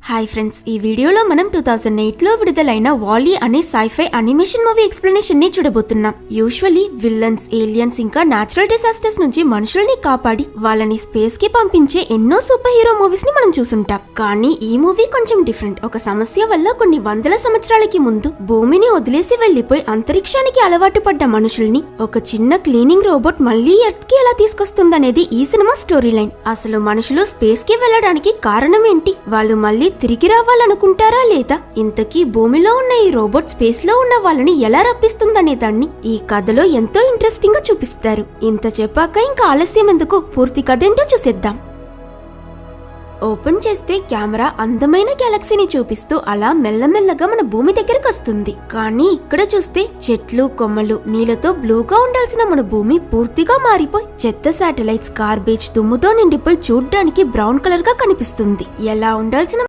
Hi friends, ఈ వీడియోలో మనం 2008లో విడుదలైన వాలీ అనే సైఫై అనిమేషన్ మూవీ ఎక్స్ప్లెనేషన్ ని చూడబోతున్నాం. యూజువల్లీ విల్లన్స్, ఏలియన్స్ ఇంకా నేచురల్ డిసాస్టర్స్ నుంచి మనుషుల్ని కాపాడి వాళ్ళని స్పేస్ కి పంపించే ఎన్నో సూపర్ హీరో మూవీస్ ని మనం చూసుంటాం. కానీ ఈ మూవీ కొంచెం డిఫరెంట్. ఒక సమస్య వల్ల కొన్ని వందల సంవత్సరాలకి ముందు భూమిని వదిలేసి వెళ్లిపోయి అంతరిక్షానికి అలవాటు పడ్డ మనుషుల్ని ఒక చిన్న క్లీనింగ్ రోబోట్ మళ్లీ ఎర్త్ కి ఎలా తీసుకొస్తుందనేది ఈ సినిమా స్టోరీ లైన్. అసలు మనుషులు స్పేస్ కి వెళ్లడానికి కారణం ఏంటి? వాళ్ళు మళ్లీ తిరిగి రావాలనుకుంటారా లేదా? ఇంతకీ భూమిలో ఉన్న ఈ రోబోట్ స్పేస్ లో ఉన్న వాళ్ళని ఎలా రప్పిస్తుందనే దాన్ని ఈ కథలో ఎంతో ఇంట్రెస్టింగ్ గా చూపిస్తారు. ఇంత చెప్పాక ఇంకా ఆలస్యం ఎందుకు, పూర్తి కథ ఏంటో చూసేద్దాం. ఓపెన్ చేస్తే కెమెరా అందమైన గెలాక్సీని చూపిస్తూ అలా మెల్లమెల్లగా మన భూమి దగ్గరకు వస్తుంది. కానీ ఇక్కడ చూస్తే చెట్లు, కొమ్మలు, నీళ్లతో బ్లూగా ఉండాల్సిన మన భూమి పూర్తిగా మారిపోయి చెత్త శాటిలైట్స్, గార్బేజ్, దుమ్ముతో నిండిపోయి చూడ్డానికి బ్రౌన్ కలర్ గా కనిపిస్తుంది. ఎలా ఉండాల్సిన